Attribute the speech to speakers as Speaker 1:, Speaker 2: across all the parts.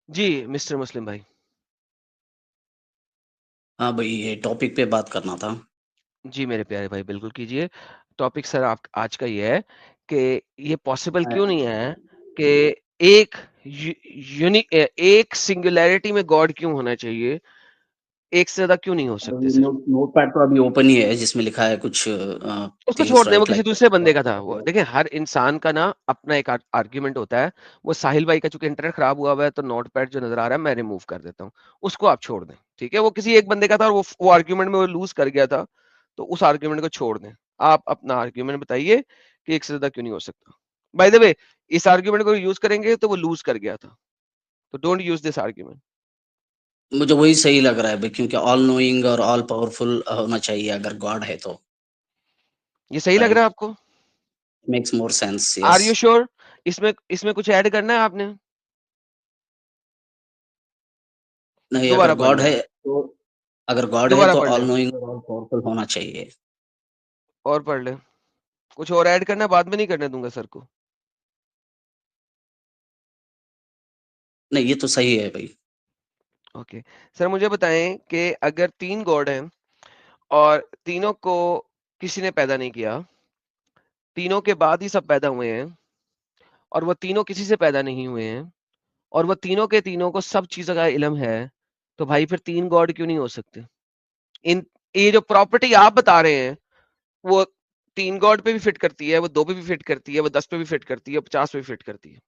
Speaker 1: जी, mister मुस्लिम भाई।
Speaker 2: हाँ भाई, ये टॉपिक पे बात करना था।
Speaker 1: जी, मेरे प्यारे भाई बिल्कुल कीजिए। टॉपिक सर आप आज का ये है कि ये पॉसिबल क्यों नहीं है कि एक एक सिंगुलैरिटी में गॉड क्यों होना चाहिए? एक से ज़्यादा क्यों नहीं हो सकते
Speaker 2: अभी
Speaker 1: सर?
Speaker 2: नोटपैड तो अभी ओपन ही है जिसमें लिखा है कुछ
Speaker 1: उसको छोड़
Speaker 2: थिंग्स
Speaker 1: दें, वो
Speaker 2: राइट
Speaker 1: किसी
Speaker 2: लाइक।
Speaker 1: दूसरे बंदे का था वो। देखिए, हर इंसान का ना अपना एक आर्ग्यूमेंट होता है। वो साहिल भाई का चूँकि इंटरनेट खराब हुआ हुआ है, तो नोटपैड जो नज़र आ रहा है, मैं रिमूव कर देता हूँ। उसको आप छोड़ दें, ठीक है? वो किसी एक बंदे का था और वो आर्ग्यूमेंट में वो लूज़ कर गया था, तो उस आर्ग्यूमेंट को छोड़ दें। आप अपना आर्ग्यूमेंट बताइए कि एक से ज़्यादा क्यों नहीं हो सकता? बाय द वे, इस आर्ग्यूमेंट को यूज़ करेंगे तो वो लूज़ कर गया था। तो डोंट यूज़ दिस आर्ग्यूमेंट।
Speaker 2: मुझे वही सही लग रहा है भाई, क्योंकि ऑल नोइंग और ऑल पावरफुल होना चाहिए अगर गॉड है तो।
Speaker 1: ये सही लग रहा है
Speaker 2: राइट,
Speaker 1: आपको?
Speaker 2: Makes more sense.
Speaker 1: Are
Speaker 2: yes.
Speaker 1: You sure? इसमें इसमें कुछ ऐड करना है आपने?
Speaker 2: नहीं, अगर
Speaker 1: दोबारा पढ़
Speaker 2: गॉड
Speaker 1: लें,
Speaker 2: है तो, अगर गॉड है
Speaker 1: दोबारा
Speaker 2: तो
Speaker 1: पढ़
Speaker 2: ऑल
Speaker 1: लें
Speaker 2: नोइंग और ऑल पावरफुल होना चाहिए।
Speaker 1: और पढ़ लें। कुछ और ऐड करना है, बाद में नहीं करने दूँगा सर को।
Speaker 2: नहीं, ये तो सही है भाई।
Speaker 1: ओके। सर मुझे बताएं कि अगर 3 गॉड हैं और तीनों को किसी ने पैदा नहीं किया, तीनों के बाद ही सब पैदा हुए हैं और वो तीनों किसी से पैदा नहीं हुए हैं और वो तीनों के तीनों को सब चीज़ों का इल्म है, तो भाई फिर 3 गॉड क्यों नहीं हो सकते? इन ये जो प्रॉपर्टी आप बता रहे हैं, वो 3 गॉड पे भी फिट करती है, वो 2 पे भी फिट करती है, वो 10 पे भी फिट करती है, 50 पे भी फिट करती है।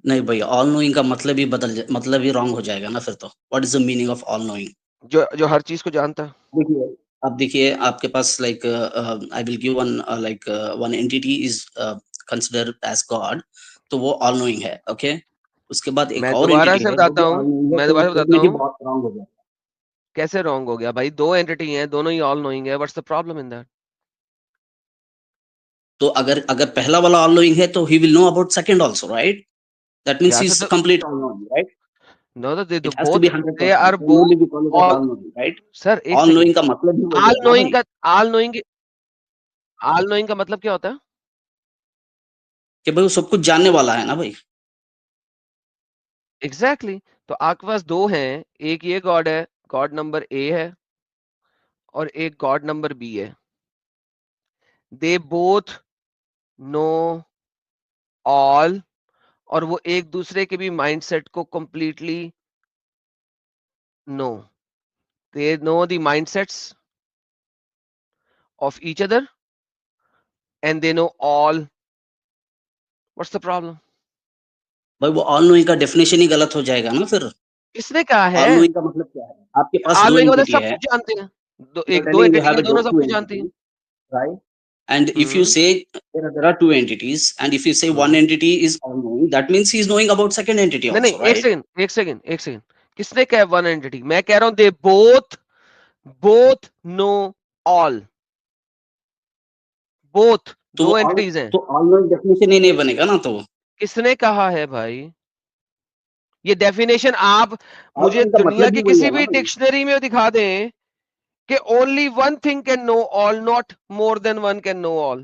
Speaker 2: नहीं भाई, ऑल नोइंग का मतलब ही मतलब ही रॉन्ग हो जाएगा ना फिर तो। What is the meaning of all knowing?
Speaker 1: जो जो हर चीज़ को जानता है।
Speaker 2: देखिए, अब देखिए आपके पास like I will give one like one entity is consider as god, तो वो ऑल नोइंग है, ओके। उसके बाद एक
Speaker 1: मैं
Speaker 2: और
Speaker 1: दोबारा
Speaker 2: एंटिटी
Speaker 1: से
Speaker 2: है जो
Speaker 1: बताता
Speaker 2: भी
Speaker 1: हूँ
Speaker 2: ऑल नोइंग है,
Speaker 1: मैं
Speaker 2: तो
Speaker 1: दोबारा से बताता
Speaker 2: डेफिनेटली
Speaker 1: हूँ
Speaker 2: बहुत रॉन्ग हो जाएगा।
Speaker 1: कैसे रॉन्ग हो गया भाई? 2 एंटिटी हैं, दोनों ही ऑल नोइंग है। What's the problem in that?
Speaker 2: तो अगर अगर पहला वाला ऑल नोइंग है तो ही will know about second also, right? That means
Speaker 1: yeah
Speaker 2: ही
Speaker 1: तो
Speaker 2: is complete all knowing, right?
Speaker 1: No, they
Speaker 2: it has to be
Speaker 1: both, they
Speaker 2: 100%,
Speaker 1: are
Speaker 2: then only
Speaker 1: both
Speaker 2: we call it as
Speaker 1: all.
Speaker 2: all knowing, right?
Speaker 1: Sir एक
Speaker 2: all
Speaker 1: second.
Speaker 2: Knowing का मतलब ही वही
Speaker 1: all
Speaker 2: है ना
Speaker 1: knowing
Speaker 2: भाई,
Speaker 1: का all knowing का मतलब क्या होता है?
Speaker 2: कि भाई वो सब कुछ जानने वाला है ना भाई।
Speaker 1: Exactly exactly. तो आपके पास 2 हैं, एक ये गॉड है, गॉड नंबर ए है, और एक गॉड नंबर बी है। दे बोथ नो ऑल, और वो एक दूसरे के भी माइंडसेट को completely know. They know the mindsets of each other and they know all. What's the problem?
Speaker 2: भाई वो ऑल नोइंग का डेफिनेशन ही गलत हो जाएगा ना फिर।
Speaker 1: किसने कहा है?
Speaker 2: ऑल नोइंग का मतलब क्या है? आपके पास
Speaker 1: ऑल
Speaker 2: दो
Speaker 1: नोइंग का मतलब
Speaker 2: एंटिटी
Speaker 1: सब
Speaker 2: है।
Speaker 1: कुछ जानते हैं।
Speaker 2: यू आर
Speaker 1: दो
Speaker 2: टेलिंग वी
Speaker 1: एंटिटी
Speaker 2: हैव
Speaker 1: है, दोनों सब
Speaker 2: टू
Speaker 1: कुछ जानती हैं।
Speaker 2: Entities, right? And if you
Speaker 1: hmm.
Speaker 2: say there are two entities, and if you say one
Speaker 1: hmm.
Speaker 2: entity is all knowing, that means he is knowing about second entity
Speaker 1: नहीं नहीं,
Speaker 2: also,
Speaker 1: एक
Speaker 2: right?
Speaker 1: Second एक second एक second. किसने कहा one entity? मैं कह रहा हूं they both both know all. Both
Speaker 2: तो वो
Speaker 1: दो
Speaker 2: all,
Speaker 1: एंटिटीज हैं।
Speaker 2: तो all knowing definition ही नहीं बनेगा ना तो।
Speaker 1: किसने कहा है भाई? ये डेफिनेशन आप
Speaker 2: ऑल
Speaker 1: मुझे
Speaker 2: नोइंग का
Speaker 1: दुनिया
Speaker 2: मतलब ही
Speaker 1: की
Speaker 2: वही
Speaker 1: किसी
Speaker 2: है ना
Speaker 1: भी
Speaker 2: भाई।
Speaker 1: डिक्शनरी में दिखा दें कि only one thing can know all, not more than one can know all.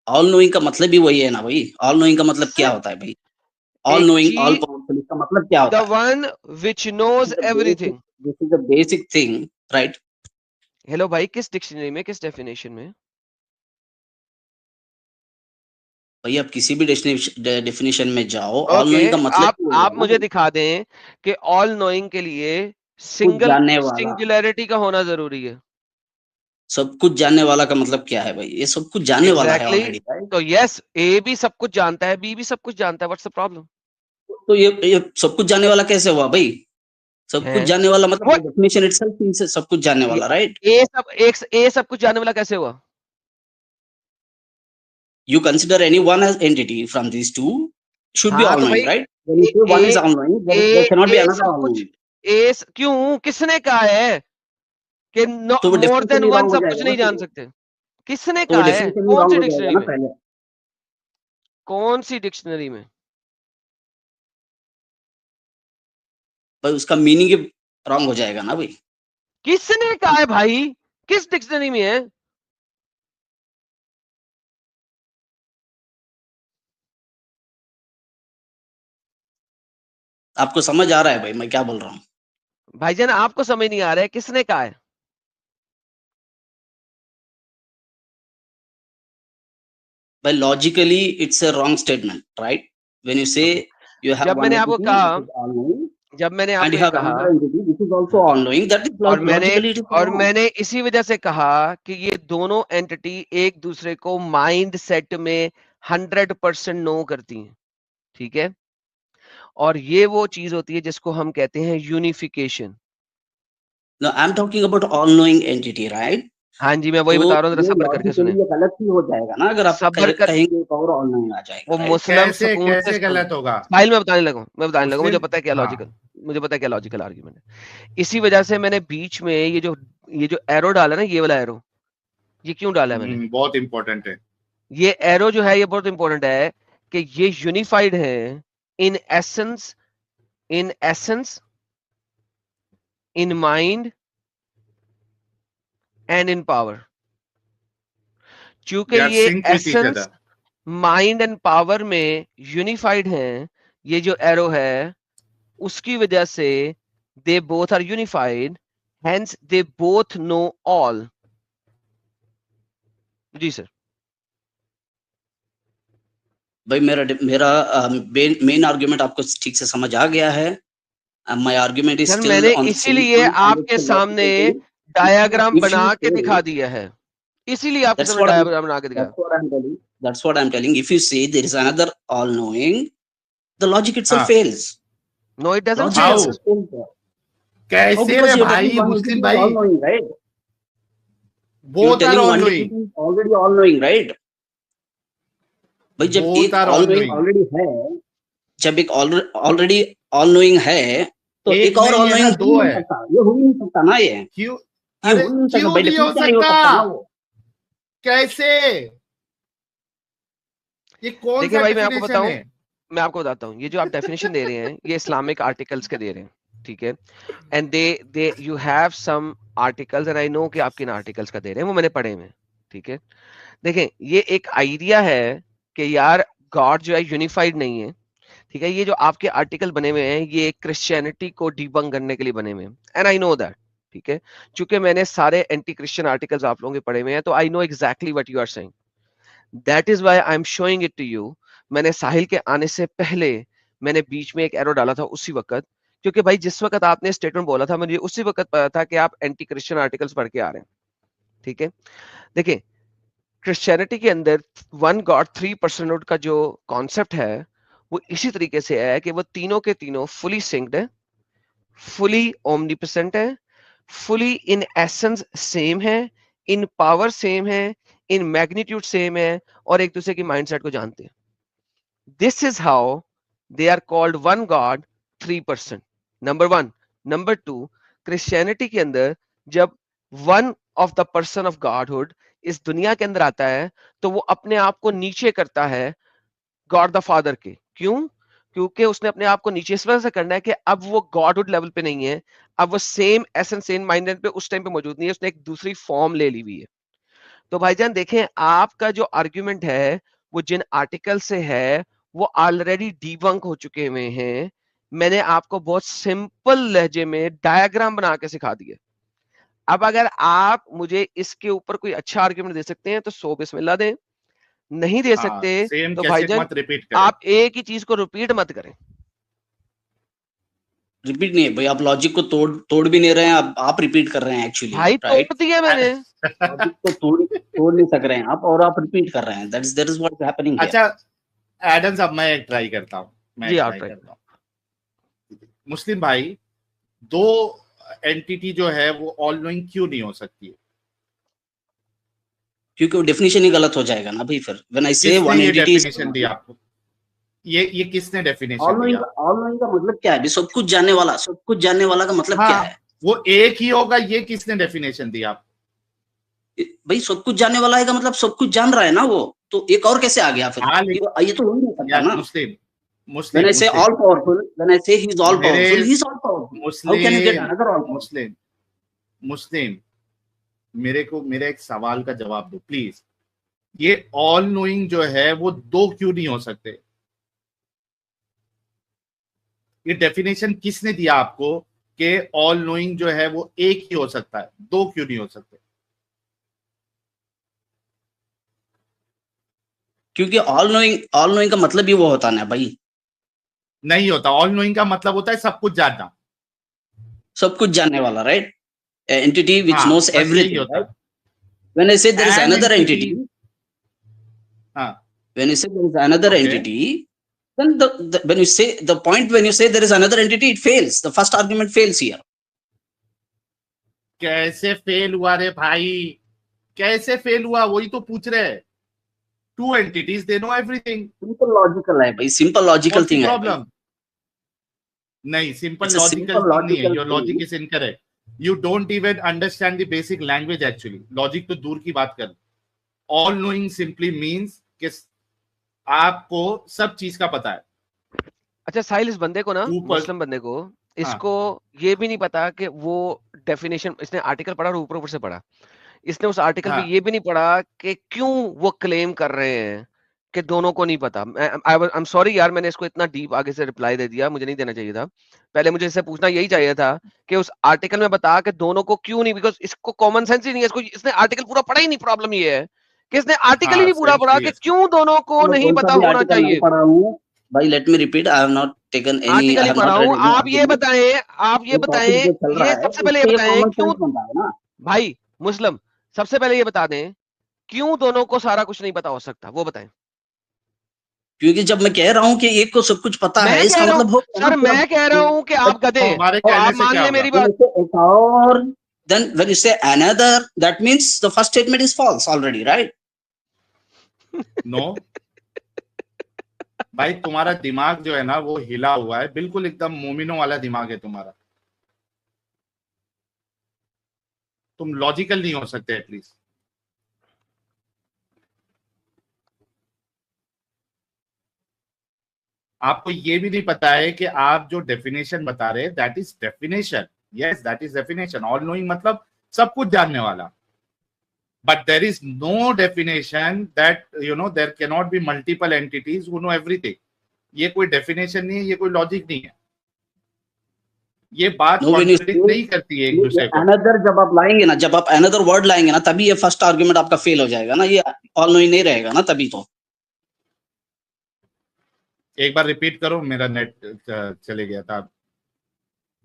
Speaker 2: All knowing का मतलब ही वही है ना भाई। ऑल नोइंग का मतलब क्या होता है भाई? ऑल
Speaker 1: एक
Speaker 2: नोइंग, ऑल
Speaker 1: चीज,
Speaker 2: पावरफुल, इसका मतलब क्या
Speaker 1: द
Speaker 2: होता है?
Speaker 1: One which
Speaker 2: This
Speaker 1: knows
Speaker 2: is the basic,
Speaker 1: everything.
Speaker 2: this is the basic thing, right?
Speaker 1: Hello भाई, किस डिक्शनरी में, किस डेफिनेशन में?
Speaker 2: भाई आप किसी भी डेफिनेशन में जाओ, ऑल
Speaker 1: ओके,
Speaker 2: नोइंग का मतलब ही वही
Speaker 1: आप
Speaker 2: है ना
Speaker 1: मुझे
Speaker 2: भाई।
Speaker 1: दिखा दें कि ऑल नोइंग के लिए
Speaker 2: कुछ
Speaker 1: सिंगल
Speaker 2: जानने वाला।
Speaker 1: सिंगुलैरिटी का होना जरूरी है।
Speaker 2: सब कुछ जानने वाला का मतलब क्या है भाई? ये सब कुछ जानने वाला है
Speaker 1: एग्जैक्टली
Speaker 2: ऑलरेडी,
Speaker 1: exactly.
Speaker 2: राइट?
Speaker 1: तो यस, ए भी सब कुछ जानता है, बी भी सब कुछ जानता है। What's the problem?
Speaker 2: तो ये सब कुछ जानने वाला कैसे हुआ भाई? सब
Speaker 1: है
Speaker 2: कुछ जानने वाला मतलब
Speaker 1: वो
Speaker 2: बाय डेफिनेशन इटसेल्फ ही से सब कुछ जानने वाला, राइट?
Speaker 1: ए सब कुछ जानने वाला कैसे हुआ?
Speaker 2: You consider any one as entity from these two should be
Speaker 1: हाँ
Speaker 2: all
Speaker 1: तो भाई,
Speaker 2: knowing, right? When you
Speaker 1: A
Speaker 2: say one is
Speaker 1: A
Speaker 2: all knowing, there
Speaker 1: A
Speaker 2: cannot be
Speaker 1: A
Speaker 2: another
Speaker 1: सब
Speaker 2: all
Speaker 1: कुछ,
Speaker 2: knowing.
Speaker 1: क्यों, किसने कहा है कि
Speaker 2: तो वो
Speaker 1: मोर देन
Speaker 2: डेफिनेशन ही
Speaker 1: वन
Speaker 2: रॉन्ग हो
Speaker 1: सब कुछ
Speaker 2: जाएगा ना
Speaker 1: नहीं जान
Speaker 2: फिर।
Speaker 1: सकते? किसने
Speaker 2: तो वो
Speaker 1: कहा है?
Speaker 2: डेफिनेशन ही
Speaker 1: कौन
Speaker 2: रॉन्ग
Speaker 1: सी
Speaker 2: हो जाएगा
Speaker 1: डिक्शनरी
Speaker 2: ना
Speaker 1: में?
Speaker 2: पहले।
Speaker 1: कौन सी डिक्शनरी में?
Speaker 2: भाई उसका मीनिंग ही रॉन्ग हो जाएगा ना भाई।
Speaker 1: किसने कहा है भाई? किस डिक्शनरी में है?
Speaker 2: आपको समझ आ रहा है भाई मैं क्या बोल रहा हूँ?
Speaker 1: भाईजान आपको समझ नहीं आ रहा है, किसने कहा है?
Speaker 2: भाई logically it's a wrong statement, right? When you से
Speaker 1: ओके,
Speaker 2: you have
Speaker 1: जब
Speaker 2: one
Speaker 1: मैंने आपको
Speaker 2: entity
Speaker 1: कहा
Speaker 2: which is all knowing
Speaker 1: जब मैंने
Speaker 2: and
Speaker 1: आपको
Speaker 2: you
Speaker 1: ये
Speaker 2: have
Speaker 1: कहा,
Speaker 2: another entity which is also
Speaker 1: हाँ,
Speaker 2: all knowing, that is
Speaker 1: और मैंने
Speaker 2: logically it is
Speaker 1: और
Speaker 2: wrong.
Speaker 1: मैंने इसी वजह से कहा कि ये दोनों एंटिटी एक दूसरे को माइंड सेट में 100% नो करती हैं, ठीक है? और ये वो चीज होती है जिसको हम कहते हैं unification.
Speaker 2: No, I'm talking about all knowing entity, right?
Speaker 1: हाँ जी, मैं वही
Speaker 2: तो
Speaker 1: बता रहा हूँ, जरा
Speaker 2: ये
Speaker 1: सब्र करके
Speaker 2: लॉजिकली
Speaker 1: सुने।
Speaker 2: ये गलत ही हो जाएगा ना, अगर आप
Speaker 1: सब्र कर,
Speaker 2: कहेंगे एक और ऑल knowing आ
Speaker 1: वो
Speaker 2: जाएगा, राइट?
Speaker 1: मुस्लिम
Speaker 3: कैसे
Speaker 1: सुकून से
Speaker 3: कैसे
Speaker 1: सुन।
Speaker 3: गलत होगा?
Speaker 1: साहिल, मैं बताने लगा, मुझे
Speaker 3: मुस्लिम,
Speaker 1: पता है क्या लॉजिकल,
Speaker 3: हाँ
Speaker 1: मुझे पता है क्या लॉजिकल आर्ग्यूमेंट है। इसी वजह से मैंने बीच में ये जो एरो डाला ना, ये वाला एरो, ये क्यों डाला है मैंने?
Speaker 3: बहुत इंपॉर्टेंट है।
Speaker 1: ये एरो जो है ये बहुत इंपॉर्टेंट है कि ये यूनिफाइड है in essence, in mind and in power. चूंकि
Speaker 3: दे आर
Speaker 1: ये
Speaker 3: sync with each
Speaker 1: essence,
Speaker 3: other.
Speaker 1: Mind and power में यूनिफाइड हैं, ये जो एरो है, उसकी वजह से they both are unified, hence they both know all. जी सर।
Speaker 2: भाई मेरा मेन आर्गुमेंट आपको ठीक से समझ आ गया है। My argument is
Speaker 1: sir
Speaker 2: still
Speaker 1: मैंने
Speaker 2: ऑन द सेम
Speaker 1: इसीलिए
Speaker 2: पॉइंट एंड
Speaker 1: आपके
Speaker 2: इट्स
Speaker 1: सामने
Speaker 2: लॉजिकल थिंग।
Speaker 1: डायग्राम
Speaker 2: इफ
Speaker 1: बना
Speaker 2: यू
Speaker 1: के
Speaker 2: से
Speaker 1: दिखा दिया है, इसीलिए आपके
Speaker 2: that's
Speaker 1: सामने
Speaker 2: what I'm
Speaker 1: डायग्राम बना के दिखाया।
Speaker 2: that's what I'm telling. That's what I'm telling. If you say there is another all knowing, the logic itself
Speaker 3: हाँ,
Speaker 2: fails.
Speaker 1: No it doesn't
Speaker 2: Logic
Speaker 1: fail.
Speaker 3: How,
Speaker 2: itself fails there. How?
Speaker 3: कैसे
Speaker 2: Because
Speaker 3: रे
Speaker 2: you're telling
Speaker 3: भाई
Speaker 2: one
Speaker 3: Muslim
Speaker 2: entity is
Speaker 3: भाई,
Speaker 2: all knowing, right? You're
Speaker 3: both are
Speaker 2: telling
Speaker 3: all
Speaker 2: one
Speaker 3: knowing,
Speaker 2: entity is already all knowing, right? भाई जब
Speaker 3: both
Speaker 2: एक
Speaker 3: are
Speaker 2: all
Speaker 3: all
Speaker 2: knowing
Speaker 3: knowing.
Speaker 2: Already है, जब एक ऑलरेडी ऑल नोइंग है, तो
Speaker 3: एक
Speaker 2: एक और
Speaker 3: नहीं
Speaker 2: ऑल
Speaker 3: है ना,
Speaker 2: नोइंग हो ही
Speaker 3: दो
Speaker 2: नहीं
Speaker 3: है।
Speaker 2: सकता, ये हो ही नहीं सकता ना,
Speaker 3: क्यों?
Speaker 2: ये
Speaker 3: अरे
Speaker 2: हो ही नहीं सकता,
Speaker 3: क्यों
Speaker 2: बाय
Speaker 3: नहीं हो
Speaker 2: डेफिनेशन नहीं हो
Speaker 3: सकता?
Speaker 2: सकता ना वो।
Speaker 3: कैसे? ये कौन
Speaker 1: देखिए
Speaker 3: सा
Speaker 1: भाई,
Speaker 3: डेफिनेशन है?
Speaker 1: मैं आपको बताता हूँ, ये जो आप डेफिनेशन दे रहे हैं ये इस्लामिक आर्टिकल्स के दे रहे हैं, ठीक है? And they you have some articles and I know कि आप किन आर्टिकल्स का दे रहे हैं, वो मैंने पढ़े हुए हैं, ठीक है? देखें, ये एक आइडिया है कि यार गॉड जो है यूनिफाइड नहीं है, ठीक है? ये जो आपके आर्टिकल बने हुए हैं ये क्रिश्चियनिटी को डिबंक करने के लिए बने हुए हैं, एंड आई नो दैट, ठीक है? चूंकि मैंने सारे एंटी क्रिश्चियन आर्टिकल्स आप लोगों के पढ़े हुए हैं, तो I know exactly what you are saying. That is why I am showing it to you. मैंने साहिल के आने से पहले मैंने बीच में एक एरो डाला था उसी वक्त, क्योंकि भाई जिस वक्त आपने स्टेटमेंट बोला था मुझे उसी वक्त पता था कि आप एंटी क्रिश्चियन आर्टिकल्स पढ़ के आ रहे हैं, ठीक है? देखिए, क्रिश्चियनिटी के अंदर वन गॉड थ्री पर्सनहुड का जो कॉन्सेप्ट है वो इसी तरीके से है कि वो तीनों के तीनों फुली सिंक्ड है, फुली ओमनीप्रेजेंट है, फुली इन एसेंस सेम है, इन पावर सेम है, इन मैग्नीट्यूड सेम है, और एक दूसरे की माइंडसेट को जानते हैं। This is how they are called one god three person, number one. Number two, Christianity के अंदर जब one of the person of godhood इस दुनिया के अंदर आता है तो वो अपने आप को नीचे करता है गॉड द फादर के। क्यों? क्योंकि उसने अपने आप को नीचे इस वजह से करना है कि अब वो गॉडहुड लेवल पे नहीं है, अब वो सेम एसेंस सेम माइंडेड पे उस टाइम पे मौजूद नहीं है, उसने एक दूसरी फॉर्म ले ली हुई है। तो भाईजान देखें, आपका जो आर्ग्यूमेंट है वो जिन आर्टिकल से है वो ऑलरेडी डिबंक हो चुके हुए हैं। मैंने आपको बहुत सिंपल लहजे में डायग्राम बना के सिखा दिया। अब अगर आप मुझे इसके ऊपर कोई अच्छा आर्ग्यूमेंट दे सकते हैं तो सो बिस्मिल्लाह दें, नहीं दे
Speaker 3: हाँ,
Speaker 1: सकते
Speaker 3: सेम
Speaker 1: तो
Speaker 3: कैसे
Speaker 1: भाईजान
Speaker 3: मत रिपीट करें।
Speaker 1: आप एक ही चीज को रिपीट मत करें।
Speaker 2: रिपीट नहीं है भाई, आप लॉजिक को तोड़ भी नहीं रहे हैं, आप रिपीट कर रहे हैं एक्चुअली,
Speaker 1: भाई
Speaker 2: राइट?
Speaker 1: तोड़ दिया मैंने।
Speaker 2: लॉजिक को तोड़ नहीं सक रहे हैं आप, और आप रिपीट कर रहे हैं, that is what is happening here.
Speaker 3: अच्छा एडम साहब, मैं एक ट्राई करता हूँ,
Speaker 1: जी आप ट्राई।
Speaker 3: मुस्लिम भाई, दो एंटिटी जो है वो ऑल नोइंग क्यों नहीं हो सकती है?
Speaker 2: क्योंकि वो डेफिनेशन ही गलत हो जाएगा ना भाई फिर। व्हेन आई से
Speaker 3: किसने
Speaker 2: वन
Speaker 3: ये
Speaker 2: एंटिटी इज
Speaker 3: डेफिनेशन दी आपको? ये किसने
Speaker 2: ऑल
Speaker 3: डेफिनेशन
Speaker 2: नोइंग,
Speaker 3: दिया?
Speaker 2: ऑल नोइंग का मतलब क्या है? अभी सब कुछ जानने वाला, सब कुछ जानने वाला का मतलब क्या
Speaker 3: हाँ,
Speaker 2: है?
Speaker 3: वो एक ही होगा, ये किसने डेफिनेशन दिया आपको?
Speaker 2: भाई सब कुछ जानने वाला है का मतलब सब कुछ जान रहा है ना वो, तो एक और कैसे आ गया फिर?
Speaker 3: हाँ,
Speaker 2: ये तो हो ही नहीं सकता
Speaker 3: यार
Speaker 2: ना।
Speaker 3: मुस्लिम
Speaker 2: When
Speaker 3: Muslim
Speaker 2: I say
Speaker 3: Muslim
Speaker 2: all powerful, when I say he's all
Speaker 3: मेरे
Speaker 2: powerful, he's all powerful. How can you get
Speaker 3: Muslim
Speaker 2: another all powerful?
Speaker 3: मुस्लिम मुस्लिम मेरे एक सवाल का जवाब दो प्लीज। ये ऑल नोइंग जो है वो दो क्यों नहीं हो सकते? ये डेफिनेशन किसने दिया आपको कि ऑल नोइंग जो है वो एक ही हो सकता है, दो क्यों नहीं हो सकते?
Speaker 2: क्योंकि ऑल नोइंग का मतलब ही वो होता है ना भाई,
Speaker 3: नहीं होता। ऑल नोइंग का मतलब होता है सब कुछ जानना,
Speaker 2: सब कुछ जानने वाला, राइट? एंटिटी विच
Speaker 3: हाँ,
Speaker 2: नोस
Speaker 3: बस यही
Speaker 2: एवरीथिंग,
Speaker 3: होता
Speaker 2: राइट?
Speaker 3: है।
Speaker 2: When I say there is
Speaker 3: An
Speaker 2: another
Speaker 3: entity,
Speaker 2: entity,
Speaker 3: हाँ,
Speaker 2: when you say there is another
Speaker 3: okay.
Speaker 2: entity, then when you say the point, when you say there is another entity, it fails. The first argument fails here.
Speaker 3: कैसे fail हुआ रे भाई, कैसे fail हुआ, वही तो पूछ रहे हैं। Two entities, they know everything.
Speaker 2: Simple logical है भाई, simple logical
Speaker 3: What's the
Speaker 2: thing है भाई.
Speaker 3: problem? नहीं, simple
Speaker 2: It's a
Speaker 3: logical
Speaker 2: simple
Speaker 3: thing नहीं है।
Speaker 2: logical
Speaker 3: your
Speaker 2: thing.
Speaker 3: Logic is incorrect. You don't even understand the basic language actually. Logic तो दूर की बात कर। ऑल नोइंग सिंपली मींस कि आपको सब चीज का पता है।
Speaker 1: अच्छा साहिल, इस बंदे को ना,
Speaker 3: ऊपर,
Speaker 1: मुस्लिम बंदे को,
Speaker 3: हाँ,
Speaker 1: इसको ये भी नहीं पता कि वो डेफिनेशन, इसने आर्टिकल पढ़ा और ऊपर ऊपर से पढ़ा, इसने उस आर्टिकल में
Speaker 3: हाँ,
Speaker 1: ये भी नहीं पढ़ा कि क्यों वो क्लेम कर रहे हैं कि दोनों को नहीं पता। आई एम सॉरी यार, मैंने इसको इतना डीप आगे से रिप्लाई दे दिया, मुझे नहीं देना चाहिए था। पहले मुझे इससे पूछना यही चाहिए था कि उस आर्टिकल में बता कि दोनों को क्यों नहीं, बिकॉज इसको कॉमन सेंस ही नहीं है, इसको, इसने आर्टिकल पूरा पढ़ा ही नहीं। प्रॉब्लम ये है कि इसने आर्टिकल ही
Speaker 3: हाँ,
Speaker 1: नहीं पूरा
Speaker 3: सेंस
Speaker 1: पढ़ा
Speaker 3: भी
Speaker 1: कि
Speaker 3: है।
Speaker 1: क्यों दोनों को
Speaker 2: मैं
Speaker 1: नहीं
Speaker 2: कौन सा
Speaker 1: पता
Speaker 2: भी
Speaker 1: होना
Speaker 2: आर्टिकल नहीं
Speaker 1: चाहिए।
Speaker 2: पढ़ा हूँ भाई, let me repeat, I have not taken any,
Speaker 1: article
Speaker 2: I
Speaker 1: he
Speaker 2: have
Speaker 1: पढ़ा
Speaker 2: नॉट
Speaker 1: हूँ।
Speaker 2: रेड एनी
Speaker 1: आप ये
Speaker 2: आर्टिकल।
Speaker 1: बताएं, आप ये
Speaker 2: ये टॉपिक
Speaker 1: बताएं,
Speaker 2: जो चल रहा
Speaker 1: ये
Speaker 2: है
Speaker 1: सबसे पहले ये
Speaker 2: उससे ये
Speaker 1: बताएं
Speaker 2: कॉमन
Speaker 1: क्यों,
Speaker 2: सेंस बनता है ना
Speaker 1: भाई मुस्लिम, सबसे पहले ये बता दें क्यों दोनों को सारा कुछ नहीं पता हो सकता, वो बताएं।
Speaker 2: क्योंकि जब मैं कह रहा हूँ कि एक को सब कुछ पता है,
Speaker 1: मैं कह
Speaker 2: इसका
Speaker 1: रहा हूँ
Speaker 2: मतलब हो गया ना
Speaker 1: सर,
Speaker 2: पूरा।
Speaker 1: मैं कह रहा हूँ कि आप गधे हैं,
Speaker 3: तुम्हारे
Speaker 1: तो
Speaker 3: कहने
Speaker 1: आप
Speaker 3: से
Speaker 1: मान
Speaker 3: क्या
Speaker 1: ले
Speaker 3: होगा?
Speaker 1: मेरी बात।
Speaker 2: एक और, then when you say another, that means the first statement is false already, right?
Speaker 3: No भाई, तुम्हारा दिमाग जो है ना वो हिला हुआ है, बिल्कुल एकदम मोमिनो वाला दिमाग है तुम्हारा। तुम लॉजिकल नहीं हो सकते एटलीस्ट। आपको ये भी नहीं पता है कि आप जो डेफिनेशन बता रहे हैं, that is definition. Yes, that is definition. All knowing मतलब सब कुछ जानने वाला। But there is no definition that there can not be multiple entities who know everything. ये कोई डेफिनेशन नहीं है, ये कोई लॉजिक नहीं है। ये बात
Speaker 2: No, when you say
Speaker 3: contradict नहीं करती है एक दूसरे को।
Speaker 2: another, जब आप लाएंगे ना, जब आप another word लाएंगे ना, तभी ये फर्स्ट आर्गुमेंट आपका फेल हो जाएगा ना, ये ऑल नोइंग नहीं रहेगा ना तभी। तो
Speaker 3: एक बार रिपीट करो, मेरा नेट चले गया था।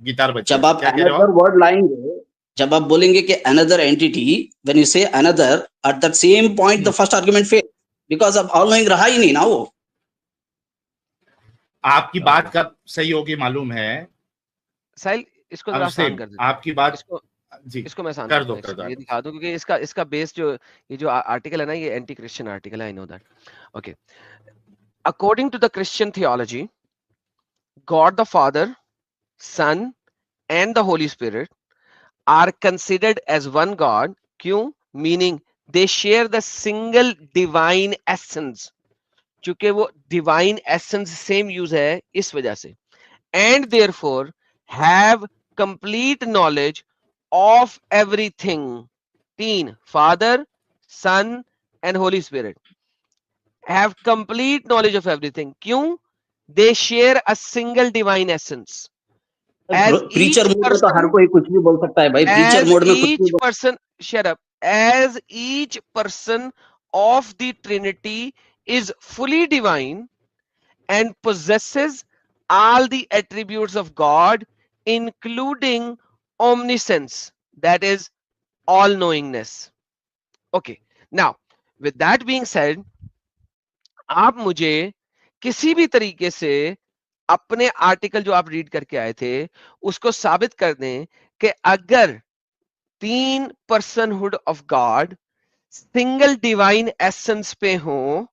Speaker 3: गिटार बज
Speaker 2: जब
Speaker 3: गया।
Speaker 2: आप
Speaker 3: क्या कह रहे हो
Speaker 2: another
Speaker 3: आप?
Speaker 2: word लाएंगे, जब आप बोलेंगे कि another entity, when you say another, at that same point the first argument fail, because अब all knowing रहा ही नहीं ना वो।
Speaker 3: आपकी बात कब सही होगी मालूम है?
Speaker 1: साहिल, इसको जरा आसान कर देते
Speaker 3: आपकी बात
Speaker 1: इसको,
Speaker 3: जी
Speaker 1: इसको मैं आसान
Speaker 3: कर
Speaker 1: करता
Speaker 3: दो,
Speaker 1: हूँ,
Speaker 3: कर दो।
Speaker 1: ये दिखा दूं, क्योंकि इसका बेस जो, ये जो आर्टिकल है ना, ये एंटी क्रिश्चियन आर्टिकल है, I know that. Okay, according to the Christian theology, God the father, son and the Holy Spirit are considered as one God. क्यों? Meaning they share the single divine essence. चूंकि वो divine essence same use है, इस वजह से, and therefore have complete knowledge of everything. तीन, Father, Son and Holy Spirit have complete knowledge of everything. क्यों? They share a single divine essence. As
Speaker 2: preacher
Speaker 1: each
Speaker 2: mode में तो
Speaker 1: person,
Speaker 2: हर कोई कुछ भी बोल सकता है भाई, प्रीचर
Speaker 1: as
Speaker 2: मोड में कुछ भी
Speaker 1: each person, shut up, as each person of the Trinity is fully divine and possesses all the attributes of God, including omniscience, that is all knowingness. Okay, now with that being said, आप मुझे किसी भी तरीके से अपने article जो आप read करके आए थे उसको साबित कर दें कि अगर तीन personhood of God single divine essence पे हो,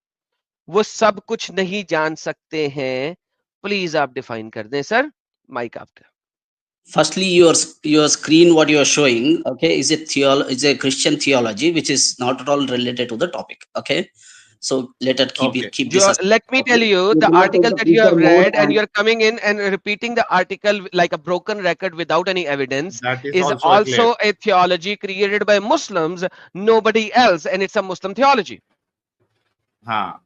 Speaker 1: वो सब कुछ नहीं जान सकते हैं। प्लीज आप डिफाइन कर दें सर, माइक आपका।
Speaker 2: Firstly, your screen, what you are showing, okay, is a Christian theology, which is not at all related to the topic. Okay, so let us keep
Speaker 3: Okay.
Speaker 2: this as,
Speaker 1: Let me tell
Speaker 2: okay?
Speaker 1: you,
Speaker 2: You
Speaker 1: the
Speaker 2: do not take
Speaker 1: article
Speaker 2: the
Speaker 1: that you
Speaker 2: preacher
Speaker 1: have
Speaker 2: mode
Speaker 1: read and you're coming in and repeating the article like a broken record without any evidence
Speaker 3: That is
Speaker 1: is
Speaker 3: also a
Speaker 1: also
Speaker 3: claim.
Speaker 1: a theology created by Muslims, nobody else, and it's a Muslim theology.
Speaker 3: हाँ,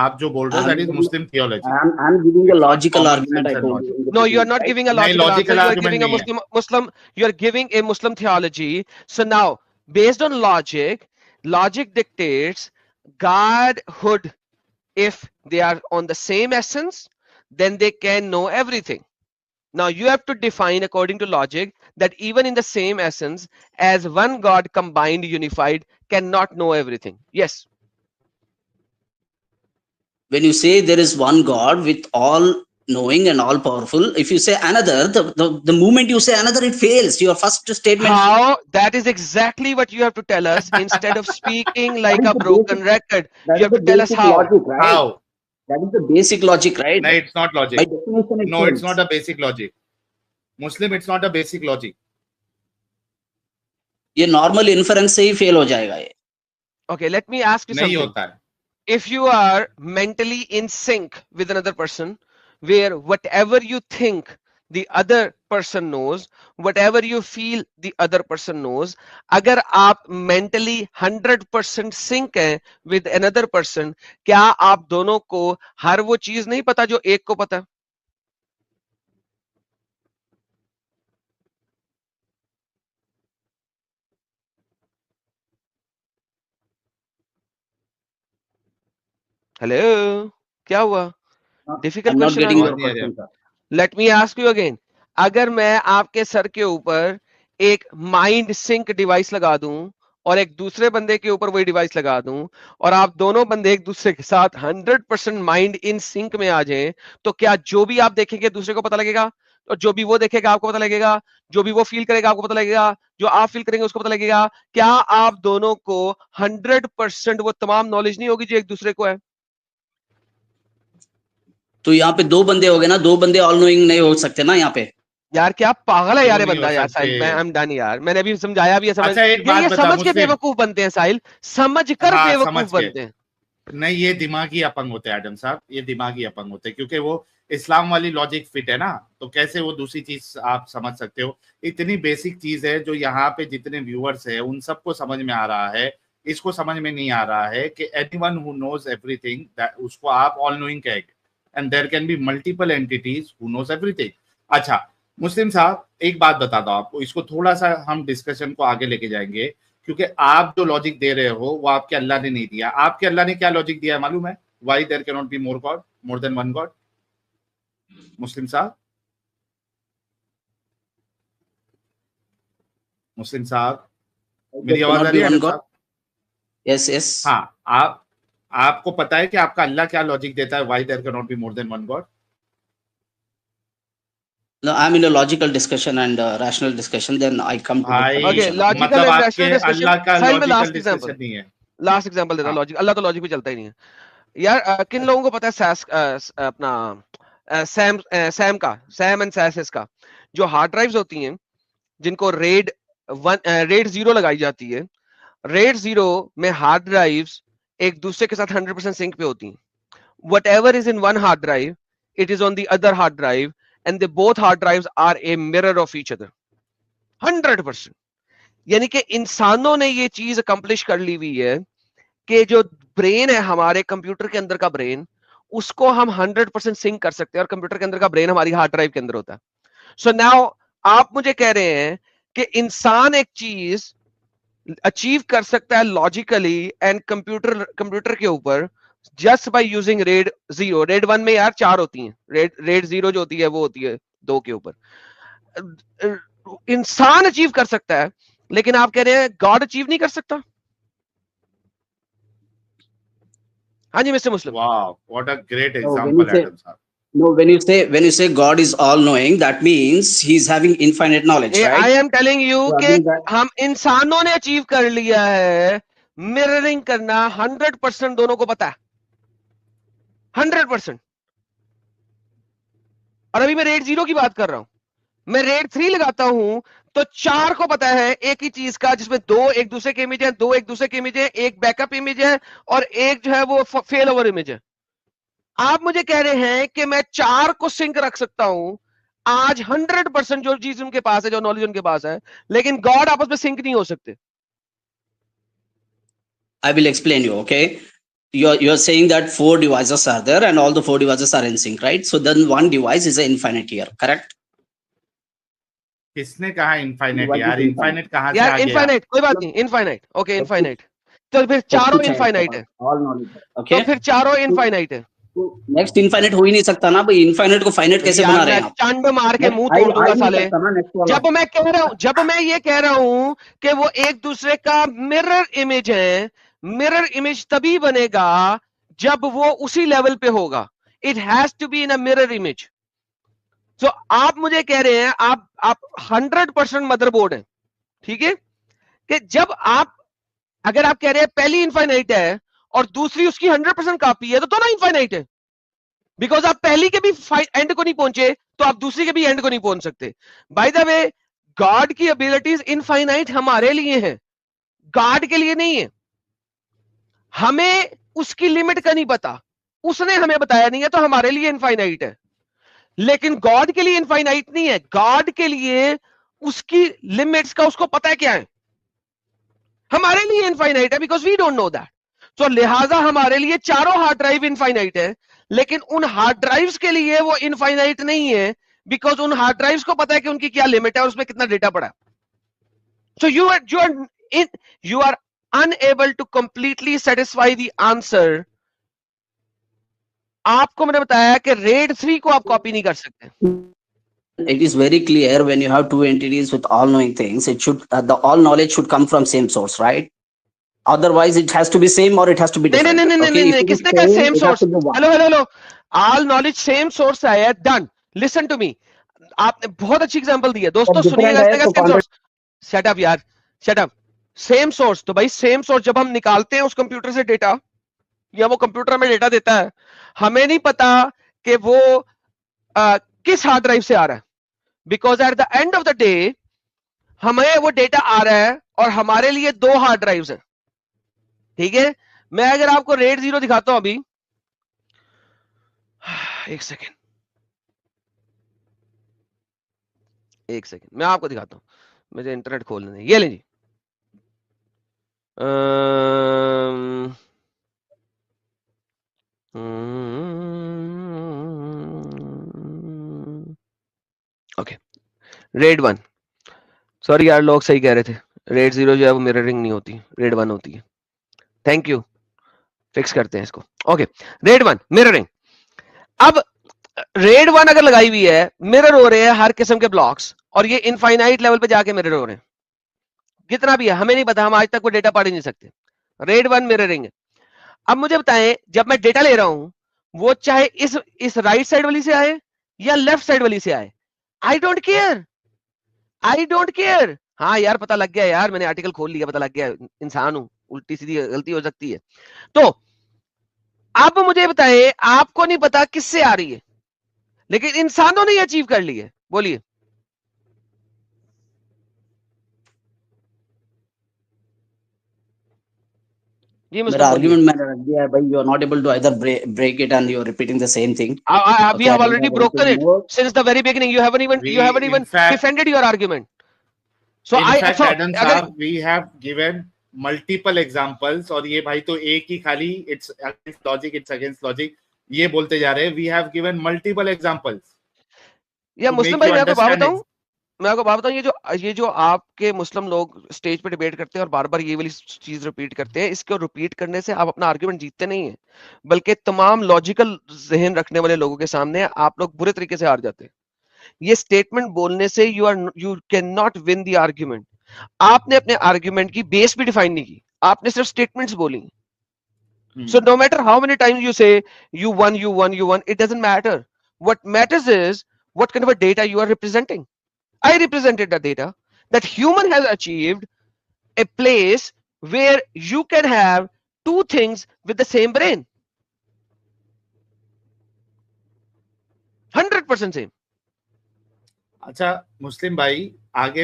Speaker 3: आप जो बोल रहे हो that is Muslim theology.
Speaker 2: I'm giving a logical
Speaker 3: common
Speaker 2: argument. I
Speaker 3: sense and
Speaker 2: told you.
Speaker 3: logic.
Speaker 2: in the
Speaker 1: No, you are
Speaker 2: beginning,
Speaker 1: not
Speaker 2: right?
Speaker 1: giving a
Speaker 3: नहीं,
Speaker 1: logical
Speaker 3: logical
Speaker 1: answer. You are
Speaker 3: argument
Speaker 1: giving a
Speaker 3: नहीं है.
Speaker 1: Muslim. You are giving a Muslim theology. So now, based on logic, logic dictates Godhood. If they are on the same essence, then they can know everything. Now you have to define according to logic that even in the same essence, as one God combined, unified, cannot know everything. Yes.
Speaker 2: When you say there is one God with all knowing and all powerful, if you say another, the moment you say another, it fails. Your first statement.
Speaker 1: How? That is exactly what you have to tell us. Instead of speaking like
Speaker 2: That is
Speaker 1: a
Speaker 2: the
Speaker 1: broken
Speaker 2: basic-
Speaker 1: record,
Speaker 2: that
Speaker 1: you
Speaker 2: is
Speaker 1: have to
Speaker 2: the
Speaker 1: tell us
Speaker 2: basic
Speaker 1: how.
Speaker 2: logic, right?
Speaker 3: How?
Speaker 2: That is the basic logic, right?
Speaker 3: No, it's not
Speaker 2: By
Speaker 3: logic.
Speaker 2: definition, it
Speaker 3: No,
Speaker 2: fails.
Speaker 3: it's not a basic logic. Muslim, it's not a basic logic.
Speaker 2: ये normal inference से ही fail हो जाएगा ये.
Speaker 1: Okay, let me ask you
Speaker 3: नहीं
Speaker 1: something.
Speaker 3: होता है.
Speaker 1: If you are mentally in sync with another person, where whatever you think the other person knows, whatever you feel the other person knows, अगर आप mentally 100% sync हैं with another person, क्या आप दोनों को हर वो चीज नहीं पता जो एक को पता है? हेलो, क्या हुआ? डिफिकल्ट
Speaker 2: I'm not
Speaker 1: क्वेश्चन आ
Speaker 2: getting
Speaker 1: गया.
Speaker 2: your question, sir.
Speaker 1: Let me ask you again. अगर मैं आपके सर के ऊपर एक माइंड सिंक डिवाइस लगा दूं और एक दूसरे बंदे के ऊपर वही डिवाइस लगा दूं और आप दोनों बंदे एक दूसरे के साथ 100% माइंड इन सिंक में आ जाएं, तो क्या जो भी आप देखेंगे दूसरे को पता लगेगा, और जो भी वो देखेगा आपको पता लगेगा, जो भी वो फील करेगा आपको पता लगेगा, जो आप फील करेंगे उसको पता लगेगा? क्या आप दोनों को 100% वो तमाम नॉलेज नहीं होगी जो एक दूसरे को है?
Speaker 2: तो यहाँ पे दो बंदे हो गए ना, दो बंदे ऑल नोइंग नहीं हो सकते ना यहाँ पे.
Speaker 1: यार क्या पागल है यार ये
Speaker 3: नहीं
Speaker 1: बंदा
Speaker 3: हो
Speaker 1: यार.
Speaker 3: सकते.
Speaker 1: साहिल, मैं आई एम डन यार. मैंने अभी समझाया भी है. समझ
Speaker 3: अच्छा, एक बात
Speaker 1: ये
Speaker 3: बता,
Speaker 1: समझ के
Speaker 3: मुस्लिम.
Speaker 1: बेवकूफ बनते हैं साहिल, समझ कर
Speaker 3: हाँ,
Speaker 1: बेवकूफ
Speaker 3: समझ के.
Speaker 1: बनते हैं.
Speaker 3: नहीं, ये दिमागी अपंग होते हैं एडम साहब, ये दिमागी अपंग होते हैं, क्योंकि वो इस्लाम वाली लॉजिक फिट है ना, तो कैसे वो दूसरी चीज आप समझ सकते हो? इतनी बेसिक चीज है जो यहाँ पे जितने व्यूअर्स है उन सबको समझ में आ रहा है, इसको समझ में नहीं आ रहा है कि एनीवन हु नोज एवरीथिंग उसको आप ऑल नोइंग कहेंगे, and there can be multiple entities who knows everything. अच्छा मुस्लिम साहब, एक बात बताता हूँ आपको, इसको थोड़ा सा हम डिस्कशन को आगे लेके जाएंगे, क्योंकि आप जो लॉजिक दे रहे हो वो आपके अल्लाह ने नहीं दिया. आपके अल्लाह ने क्या लॉजिक दिया है मालूम है? Why there can not be more god, more than one god? Muslim साहब, मुस्लिम साहब, मेरी आवाज आ रही है साहब?
Speaker 2: Yes yes.
Speaker 3: हाँ, आपको पता है कि आपका अल्लाह क्या लॉजिक देता है? Why there can not be more than one God?
Speaker 2: No, I'm in a logical discussion and rational discussion. Then I come to.
Speaker 1: Okay, logical
Speaker 3: मतलब
Speaker 1: and
Speaker 3: आपके
Speaker 1: rational discussion.
Speaker 3: अल्लाह का
Speaker 1: साहिल में
Speaker 3: लॉजिकल
Speaker 1: लास्ट एग्जांपल,
Speaker 3: डिस्कशन नहीं है.
Speaker 1: Last example देता हूं. Logic, अल्लाह तो logic पे चलता ही नहीं है यार. किन लोगों को पता है अपना सैम एंड सैसिस का जो हार्ड ड्राइव्स होती हैं, जिनको रेड 0 लगाई जाती है, रेड 0 में हार्ड ड्राइव्स एक दूसरे के साथ 100% सिंक पे होती हैं. Whatever is in one hard drive, it is on the other hard drive, and they both hard drives are a mirror of each other. 100%. यानी कि इंसानों ने ये चीज अकम्प्लिश कर ली हुई है कि जो ब्रेन है हमारे कंप्यूटर के अंदर का ब्रेन, उसको हम 100% सिंक कर सकते हैं, और कंप्यूटर के अंदर का ब्रेन हमारी हार्ड ड्राइव के अंदर होता है. सो नाउ आप मुझे कह रहे हैं कि इंसान एक चीज अचीव कर सकता है लॉजिकली एंड कंप्यूटर के ऊपर just by using red 0. Red 1 में यार 4 होती हैं, रेड 0 जो होती है वो होती है 2 के ऊपर. इंसान अचीव कर सकता है, लेकिन आप कह रहे हैं गॉड अचीव नहीं कर सकता? हाँ जी mister Muslim.
Speaker 3: Wow, what a great example Adam साहब.
Speaker 2: No, when you say God is all knowing, that means he's having infinite knowledge, right?
Speaker 1: I am telling you कि हम इंसानों ने अचीव कर लिया है मिररिंग करना. 100% दोनों को पता है, 100%. और अभी मैं रेड 0 की बात कर रहा हूं. मैं रेड 3 लगाता हूं तो 4 को पता है एक ही चीज का, जिसमें 2 एक दूसरे के इमेज है, 2 एक दूसरे के इमेज है, एक बैकअप इमेज है, और एक जो है वो फेल ओवर इमेज है. आप मुझे कह रहे हैं कि मैं 4 को सिंक रख सकता हूं आज 100% जो चीज उनके पास है, जो नॉलेज उनके पास है, लेकिन गॉड आपस में सिंक नहीं हो सकते.
Speaker 2: I will explain you, okay? you're saying that 4 devices are there and all the 4 devices are in sync, right? So then one device is an infinite here, correct?
Speaker 3: किसने कहा इनफाइनाइट
Speaker 2: Device
Speaker 3: यार?
Speaker 2: is infinite.
Speaker 3: Infinite कहाँ से
Speaker 1: यार
Speaker 3: आ गया?
Speaker 1: Infinite कोई बात नहीं, इनफाइनाइट ओके, इनफाइनाइट तो फिर चारों इनफाइनाइट है,
Speaker 2: all knowledge है,
Speaker 1: तो
Speaker 2: okay?
Speaker 1: फिर चारों इनफाइनाइट है।
Speaker 2: तो नेक्स्ट इनफाइनाइट हो ही नहीं सकता ना भाई, इनफाइनाइट को फाइनाइट कैसे बना
Speaker 1: यार
Speaker 2: रहे
Speaker 1: मैं
Speaker 2: हैं आप?
Speaker 1: चंड मार के मुंह
Speaker 2: आ
Speaker 1: तोड़
Speaker 2: ही
Speaker 1: दूंगा
Speaker 2: नहीं
Speaker 1: साले।
Speaker 2: सकता ना नेक्स्ट वाला।
Speaker 1: जब मैं ये कह रहा हूं कि वो एक दूसरे का मिरर इमेज है, मिरर इमेज तभी बनेगा जब वो उसी लेवल पे होगा। It has to be in a mirror image. तो आप मुझे कह रहे हैं आप 100% मदरबोर्ड है, ठीक है, कि जब आप अगर आप कह रहे हैं पहली इनफाइनाइट है और दूसरी उसकी 100% कॉपी है, तो दोनों इनफाइनाइट है। बिकॉज आप पहली के भी एंड को नहीं पहुंचे तो आप दूसरी के भी एंड को नहीं पहुंच सकते। बाय द वे, गॉड की एबिलिटीज इनफाइनाइट हमारे लिए है, गॉड के लिए नहीं है। हमें उसकी लिमिट का नहीं पता, उसने हमें बताया नहीं है, तो हमारे लिए इनफाइनाइट है। लेकिन गॉड के लिए इनफाइनाइट नहीं है, गॉड के लिए उसकी लिमिट्स का उसको पता है क्या है। हमारे लिए इनफाइनाइट है because we don't know that. तो लिहाजा हमारे लिए चारों हार्ड ड्राइव इनफाइनाइट है, लेकिन उन हार्ड ड्राइव्स के लिए वो इनफाइनाइट नहीं है बिकॉज उन हार्ड ड्राइव्स को पता है कि उनकी क्या लिमिट है और उसमें कितना डेटा पड़ा है। So you are unable to completely satisfy the answer. आपको मैंने बताया कि RAID 3 को आप कॉपी नहीं कर सकते।
Speaker 2: It is very clear when you have two entities with all knowing things, it should the all knowledge should come from same source, right? Otherwise it has to be same or it has to be different.
Speaker 1: नहीं, किसने कहा same source? Hello, all knowledge same source से आया है, done. Listen to me, आपने बहुत अच्छी example दी है दोस्तों, सुनिएगा। सेम सोर्स, शट अप यार, शट अप। सेम सोर्स, तो भाई सेम सोर्स जब हम निकालते हैं उस कंप्यूटर से डेटा, या वो कंप्यूटर में डेटा देता है, हमें नहीं पता कि वो किस हार्ड ड्राइव से आ रहा है, because at the end of the day हमें वो डेटा आ रहा है और हमारे लिए 2 हार्ड ड्राइव्स हैं, ठीक है। मैं अगर आपको RAID 0 दिखाता हूं अभी, एक सेकेंड मैं आपको दिखाता हूं, मुझे इंटरनेट खोलने दें। ये लें जी, ओके, RAID 1, सॉरी यार लोग सही कह रहे थे, RAID 0 जो है वो मिररिंग नहीं होती, RAID 1 होती है। थैंक यू, फिक्स करते हैं इसको। Okay, RAID 1 mirroring. अब RAID 1 अगर लगाई हुई है, मिरर हो रहे हैं हर किस्म के ब्लॉक्स, और ये इनफाइनाइट लेवल पे जाके मिरर हो रहे हैं। कितना भी है हमें नहीं पता, हम आज तक वो डेटा पढ़ ही नहीं सकते। RAID 1 मिररिंग है। अब मुझे बताएं, जब मैं डेटा ले रहा हूं, वो चाहे इस राइट साइड वाली से आए या लेफ्ट साइड वाली से आए, आई डोंट केयर। हाँ यार, पता लग गया यार, मैंने आर्टिकल खोल लिया, पता लग गया, इंसान हूं, उल्टी सीधी गलती हो सकती है। तो अब मुझे बताएं, आपको नहीं पता किससे आ रही है, लेकिन इंसानों ने अचीव कर ली है। बोलिए, ये
Speaker 2: मेरा
Speaker 1: मुस्लिम बोलिए।
Speaker 2: आर्गुमेंट मैंने रख दिया है भाई, you are not able to either break it and you are repeating the same thing.
Speaker 1: We have already broken it since the very beginning. You haven't even defended your argument. So
Speaker 3: Adnan साहब, we have given multiple examples, और ये भाई तो एक ही खाली it's against logic ये बोलते जा रहे हैं। We have given multiple examples.
Speaker 1: या मुस्लिम भाई, मैं आपको बात बताऊं, ये जो आपके मुस्लिम लोग स्टेज पे डिबेट करते हैं और बार बार ये वाली चीज रिपीट करते हैं, इसको रिपीट करने से आप अपना आर्गुमेंट जीतते नहीं है, बल्कि तमाम लॉजिकल जहन रखने वाले लोगों के सामने आप लोग बुरे तरीके से हार जाते हैं। ये स्टेटमेंट बोलने से you can not win the argument. आपने अपने आर्ग्यूमेंट की बेस भी डिफाइन नहीं की, आपने सिर्फ स्टेटमेंट्स बोली। So no matter how many times you say you won, it doesn't matter. What matters is what kind of a data you are representing. I represented the data that human has achieved a place where you can have two things with the same brain. 100% same.
Speaker 3: अच्छा Muslim भाई, आगे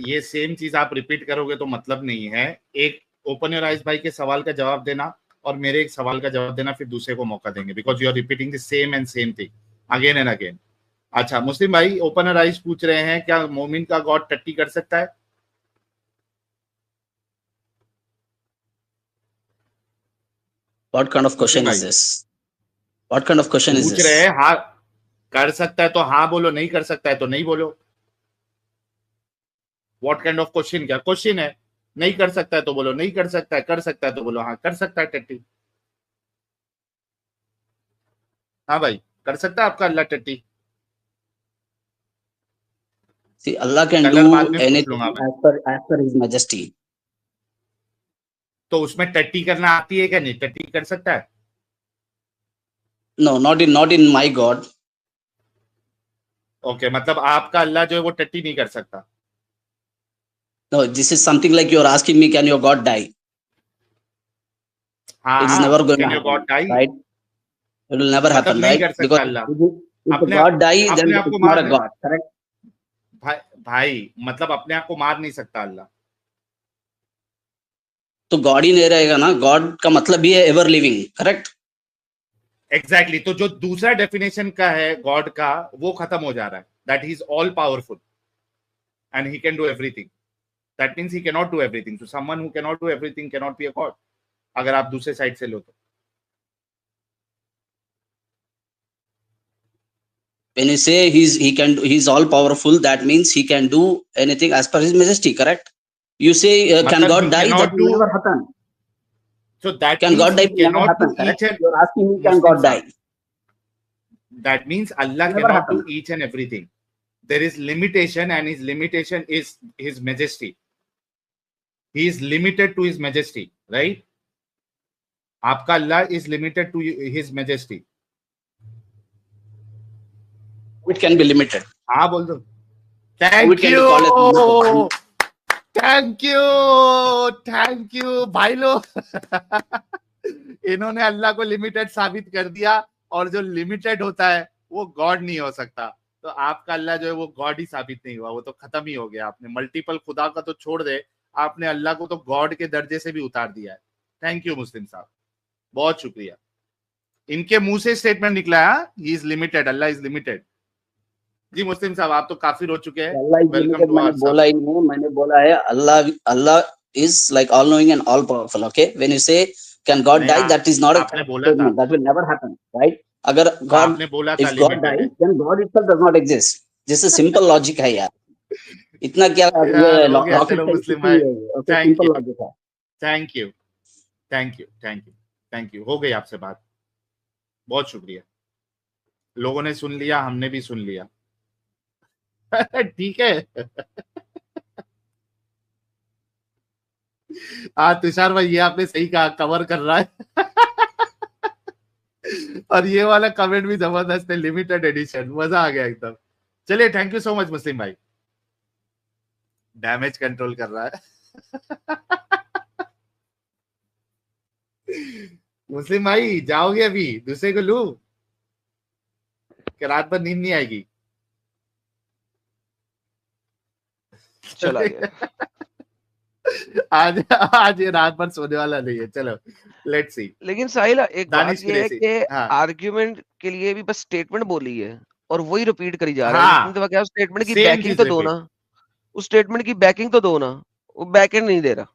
Speaker 3: ये same चीज आप repeat करोगे तो मतलब नहीं है। एक ओपन योर आइज भाई के सवाल का जवाब देना और मेरे एक सवाल का जवाब देना, फिर दूसरे को मौका देंगे, because you are repeating the same thing again and again. अच्छा मुस्लिम भाई, ओपन योर आइज पूछ रहे हैं, क्या मोमिन का गॉड टट्टी कर सकता है?
Speaker 2: What kind of question
Speaker 3: भाई
Speaker 2: is this? What kind of question is
Speaker 3: पूछ रहे
Speaker 2: this?
Speaker 3: हैं, हाँ कर सकता है तो हाँ बोलो, नहीं कर सकता है तो नहीं बोलो। What kind of question? क्या क्वेश्चन है? नहीं कर सकता है तो बोलो नहीं कर सकता है, कर सकता है तो बोलो हाँ कर सकता है। टट्टी, हाँ भाई कर सकता है आपका अल्लाह टट्टी।
Speaker 2: See, Allah can
Speaker 3: colour
Speaker 2: do
Speaker 3: बाद में पूछ
Speaker 2: anything
Speaker 3: लूंगा मैं।
Speaker 2: as per His Majesty.
Speaker 3: तो उसमें टट्टी करना आती है क्या? नहीं, टट्टी कर सकता है?
Speaker 2: No, not in my God.
Speaker 3: Okay, मतलब आपका अल्लाह जो है वो टट्टी नहीं कर सकता।
Speaker 2: No, this is something like you're asking me, can your God die?
Speaker 3: हाँ
Speaker 2: It is never going to
Speaker 3: can your God
Speaker 2: happen,
Speaker 3: die?
Speaker 2: right? It will never
Speaker 3: मतलब
Speaker 2: happen,
Speaker 3: नहीं
Speaker 2: right?
Speaker 3: कर सकता
Speaker 2: Because
Speaker 3: अल्लाह।
Speaker 2: if a
Speaker 3: अपने
Speaker 2: God die, then
Speaker 3: अपने आप को
Speaker 2: it's not
Speaker 3: मार
Speaker 2: a
Speaker 3: नहीं,
Speaker 2: God, correct?
Speaker 3: भाई मतलब अपने आप को मार नहीं सकता अल्लाह।
Speaker 2: तो गॉड ही नहीं रहेगा ना। गॉड का मतलब भी है एवर लिविंग, करेक्ट?
Speaker 3: एग्जैक्टली। तो जो दूसरा डेफिनेशन का है गॉड का, वो खत्म हो जा रहा है, that he is all powerful and he can do everything. That means he can not do everything. So someone who can not do everything can not be a God, अगर आप दूसरे साइड से लो तो।
Speaker 2: When you say he's all powerful, that means he can do anything as per His Majesty, correct? You say can
Speaker 3: मतलब
Speaker 2: God
Speaker 3: he
Speaker 2: die?
Speaker 3: cannot
Speaker 2: That will
Speaker 3: do,
Speaker 2: never happen.
Speaker 3: so that
Speaker 2: Can
Speaker 3: means
Speaker 2: God die?
Speaker 3: he
Speaker 2: Will never
Speaker 3: cannot do
Speaker 2: happen,
Speaker 3: each
Speaker 2: correct?
Speaker 3: and
Speaker 2: You're asking me, can
Speaker 3: Muslim
Speaker 2: God
Speaker 3: sahab,
Speaker 2: die?
Speaker 3: that means Allah
Speaker 2: Never
Speaker 3: cannot do
Speaker 2: happen.
Speaker 3: each and everything. There is limitation and his limitation is his majesty. He is limited to his majesty, right? आपका अल्लाह is limited to his majesty.
Speaker 2: It can be limited.
Speaker 3: हाँ बोल दो।
Speaker 2: How
Speaker 3: thank
Speaker 2: it can be called as
Speaker 3: you,
Speaker 2: limited?
Speaker 3: Thank you, thank you भाई लोग। इन्होंने अल्लाह को limited साबित कर दिया, और जो लिमिटेड होता है वो गॉड नहीं हो सकता। तो आपका अल्लाह जो है वो गॉड ही साबित नहीं हुआ, वो तो खत्म ही हो गया। आपने मल्टीपल खुदा का तो छोड़ दे, आपने अल्लाह को तो गॉड के दर्जे से भी उतार दिया है। थैंक यू मुस्लिम साहब, बहुत शुक्रिया। इनके मुंह से स्टेटमेंट निकला है, ही इज लिमिटेड, अल्लाह इज लिमिटेड। जी मुस्लिम साहब आप तो काफी रो चुके हैं।
Speaker 2: अल्लाह इज
Speaker 3: वेलकम
Speaker 2: लिमिटेड
Speaker 3: टू
Speaker 2: मैंने
Speaker 3: आवर
Speaker 2: बोला ही नहीं, मैंने बोला है अल्लाह is like all knowing and all powerful. Okay, when you say can God die, that is not a
Speaker 3: आपने बोला था,
Speaker 2: statement. That will never happen, right? अगर God,
Speaker 3: आपने बोला था
Speaker 2: if God
Speaker 3: लिमिटेड है।
Speaker 2: dies, then God itself does not exist. This is simple logic है यार। इतना क्या ये
Speaker 3: यार हो गया,
Speaker 2: रॉकेट
Speaker 3: चलो
Speaker 2: साइंस
Speaker 3: मुस्लिम
Speaker 2: की
Speaker 3: भाई,
Speaker 2: है, okay
Speaker 3: thank
Speaker 2: simple
Speaker 3: you,
Speaker 2: logic है।
Speaker 3: Thank you, thank you, thank you, thank you. हो गई आपसे बात, बहुत शुक्रिया। लोगों ने सुन लिया, हमने भी सुन लिया। ठीक है। तुषार भाई ये आपने सही कहा, कवर कर रहा है। और ये वाला कमेंट भी जबरदस्त है, लिमिटेड एडिशन, मजा आ गया एकदम। चलिए थैंक यू सो मच मुस्लिम भाई, डैमेज कंट्रोल कर रहा है। मुस्लिम भाई जाओगे अभी? दूसरे को लूं कि रात भर नींद नहीं आएगी?
Speaker 1: चला गया।
Speaker 3: आज ये रात भर सोने वाला नहीं है। चलो लेट्स सी।
Speaker 1: लेकिन साहिल एक बात
Speaker 3: दानिश
Speaker 1: ये है
Speaker 3: कुरैशी,
Speaker 1: कि
Speaker 3: हाँ
Speaker 1: आर्ग्यूमेंट के लिए भी बस स्टेटमेंट बोली है और वही रिपीट करी जा रहा है।
Speaker 3: हाँ,
Speaker 1: जितनी दफा क्या स्टेटमेंट की
Speaker 3: सेम
Speaker 1: बैकिंग
Speaker 3: चीज
Speaker 1: तो दो
Speaker 3: रिपीट।
Speaker 1: ना, उस स्टेटमेंट की बैकिंग तो दो ना, वो बैकएंड नहीं दे रहा।